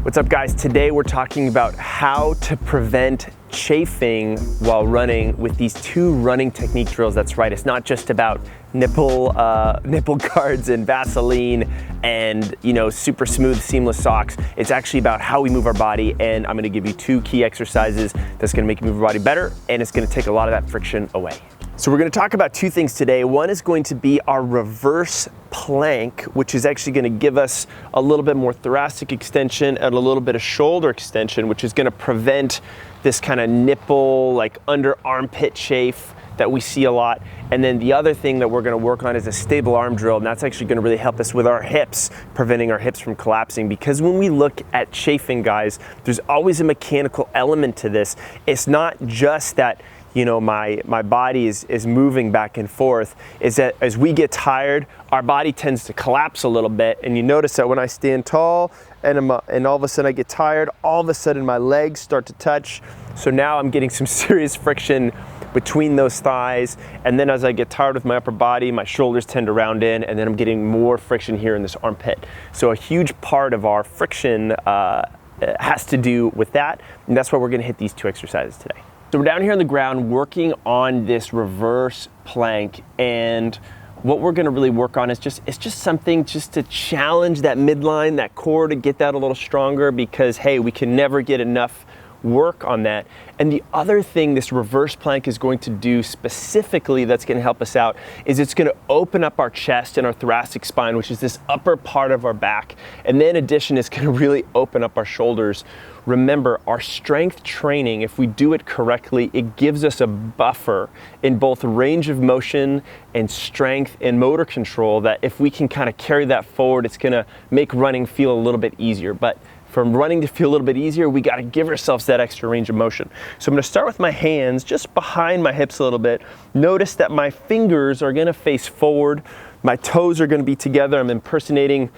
What's up, guys? Today we're talking about how to prevent chafing while running with these two running technique drills. That's right, it's not just about nipple guards and Vaseline and super smooth seamless socks. It's actually about how we move our body, and I'm gonna give you two key exercises that's gonna make you move your body better, and it's gonna take a lot of that friction away. So we're gonna talk about two things today. One is going to be our reverse plank, which is actually gonna give us a little bit more thoracic extension and a little bit of shoulder extension, which is gonna prevent this kind of nipple, like under armpit chafe that we see a lot. And then the other thing that we're gonna work on is a stable arm drill, and that's actually gonna really help us with our hips, preventing our hips from collapsing. Because when we look at chafing, guys, there's always a mechanical element to this. It's not just that my body is moving back and forth. Is that as we get tired, our body tends to collapse a little bit, and you notice that when I stand tall and all of a sudden I get tired, all of a sudden my legs start to touch. So now I'm getting some serious friction between those thighs, and then as I get tired with my upper body, my shoulders tend to round in, and then I'm getting more friction here in this armpit. So a huge part of our friction has to do with that, and that's why we're gonna hit these two exercises today. So we're down here on the ground working on this reverse plank, and what we're gonna really work on is just something just to challenge that midline, that core, to get that a little stronger, because hey, we can never get enough work on that. And the other thing this reverse plank is going to do specifically that's gonna help us out is it's gonna open up our chest and our thoracic spine, which is this upper part of our back. And then in addition, it's gonna really open up our shoulders. Remember, our strength training, if we do it correctly, it gives us a buffer in both range of motion and strength and motor control, that if we can kind of carry that forward, it's gonna make running feel a little bit easier. But from running to feel a little bit easier, we gotta give ourselves that extra range of motion. So I'm gonna start with my hands just behind my hips a little bit. Notice that my fingers are gonna face forward. My toes are gonna be together. I'm impersonating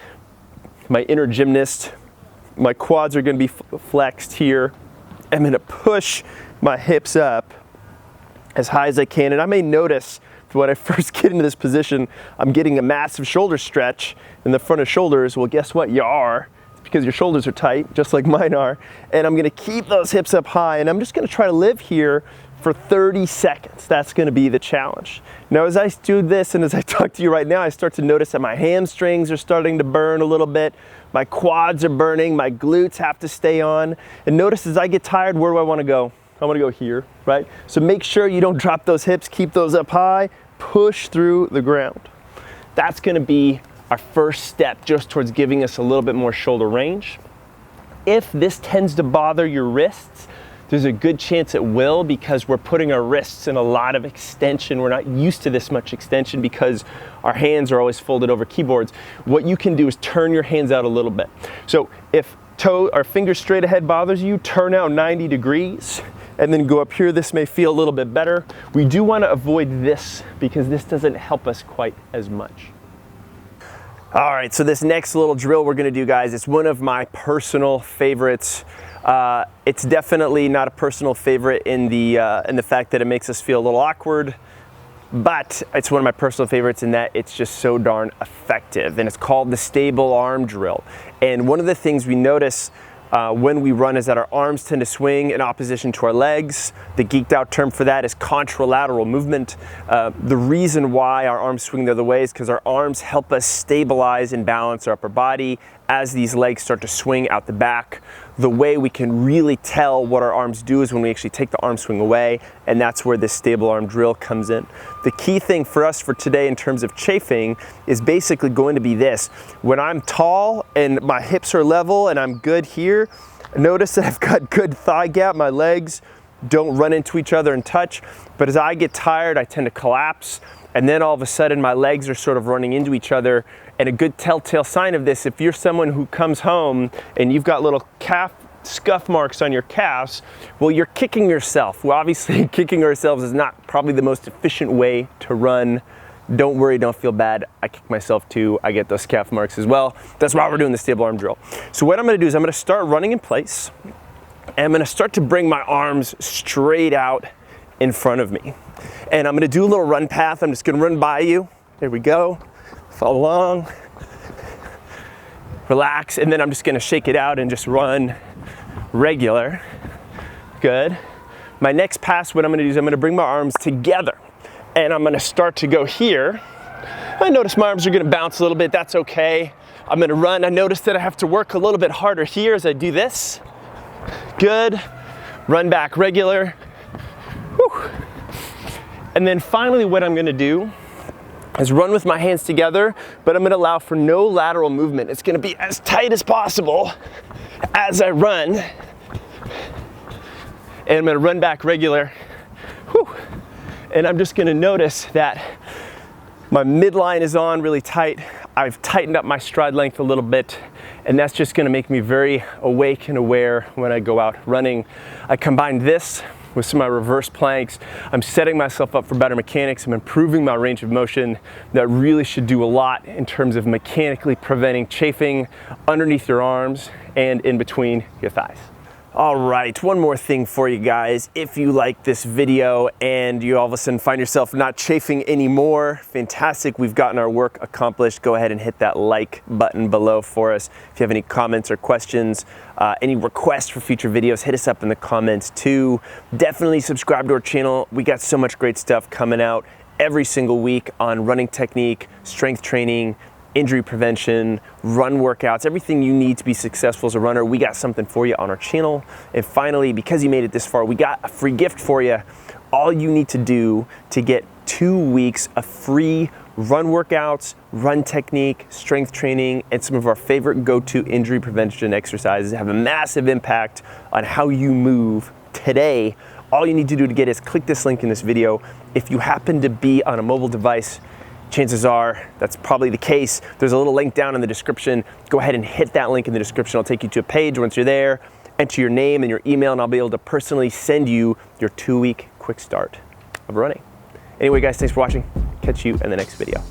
my inner gymnast. My quads are gonna be flexed here. I'm gonna push my hips up as high as I can. And I may notice when I first get into this position, I'm getting a massive shoulder stretch in the front of shoulders. Well, guess what? You are. Because your shoulders are tight, just like mine are. And I'm gonna keep those hips up high, and I'm just gonna try to live here for 30 seconds. That's gonna be the challenge. Now, as I do this and as I talk to you right now, I start to notice that my hamstrings are starting to burn a little bit. My quads are burning, my glutes have to stay on. And notice as I get tired, where do I wanna go? I wanna go here, right? So make sure you don't drop those hips, keep those up high, push through the ground. That's gonna be our first step just towards giving us a little bit more shoulder range. If this tends to bother your wrists, there's a good chance it will, because we're putting our wrists in a lot of extension. We're not used to this much extension because our hands are always folded over keyboards. What you can do is turn your hands out a little bit. So if toe or finger straight ahead bothers you, turn out 90 degrees and then go up here. This may feel a little bit better. We do want to avoid this because this doesn't help us quite as much. All right, so this next little drill we're gonna do, guys, it's one of my personal favorites. It's definitely not a personal favorite in the fact that it makes us feel a little awkward, but it's one of my personal favorites in that it's just so darn effective, and it's called the stable arm drill. And one of the things we notice when we run is that our arms tend to swing in opposition to our legs. The geeked out term for that is contralateral movement. The reason why our arms swing the other way is because our arms help us stabilize and balance our upper body as these legs start to swing out the back. The way we can really tell what our arms do is when we actually take the arm swing away, and that's where this stable arm drill comes in. The key thing for us for today in terms of chafing is basically going to be this. When I'm tall and my hips are level and I'm good here, notice that I've got good thigh gap. My legs don't run into each other and touch, but as I get tired, I tend to collapse. And then all of a sudden my legs are sort of running into each other. And a good telltale sign of this, if you're someone who comes home and you've got little calf scuff marks on your calves, well, you're kicking yourself. Well, obviously kicking ourselves is not probably the most efficient way to run. Don't worry, don't feel bad. I kick myself too. I get those calf marks as well. That's why we're doing the stable arm drill. So what I'm gonna do is I'm gonna start running in place, and I'm gonna start to bring my arms straight out in front of me. And I'm gonna do a little run path. I'm just gonna run by you. There we go. Follow along. relax, and then I'm just gonna shake it out and just run regular. Good. My next pass, what I'm gonna do is I'm gonna bring my arms together and I'm gonna start to go here. I notice my arms are gonna bounce a little bit, that's okay. I'm gonna run. I notice that I have to work a little bit harder here as I do this. Good. Run back regular. Whew. And then finally what I'm gonna do is run with my hands together, but I'm gonna allow for no lateral movement. It's gonna be as tight as possible as I run. And I'm gonna run back regular. Whew. And I'm just gonna notice that my midline is on really tight. I've tightened up my stride length a little bit, and that's just gonna make me very awake and aware when I go out running. I combined this with some of my reverse planks. I'm setting myself up for better mechanics. I'm improving my range of motion. That really should do a lot in terms of mechanically preventing chafing underneath your arms and in between your thighs. All right, one more thing for you guys. If you like this video and you all of a sudden find yourself not chafing anymore, fantastic, we've gotten our work accomplished. Go ahead and hit that like button below for us. If you have any comments or questions, any requests for future videos, hit us up in the comments too. Definitely subscribe to our channel. We got so much great stuff coming out every single week on running technique, strength training, injury prevention, run workouts, everything you need to be successful as a runner. We got something for you on our channel. And finally, because you made it this far, we got a free gift for you. All you need to do to get 2 weeks of free run workouts, run technique, strength training, and some of our favorite go-to injury prevention exercises have a massive impact on how you move today. All you need to do to get is click this link in this video. If you happen to be on a mobile device, chances are that's probably the case. There's a little link down in the description. Go ahead and hit that link in the description. I'll take you to a page. Once you're there, enter your name and your email, and I'll be able to personally send you your 2-week quick start of running. Anyway, guys, thanks for watching. Catch you in the next video.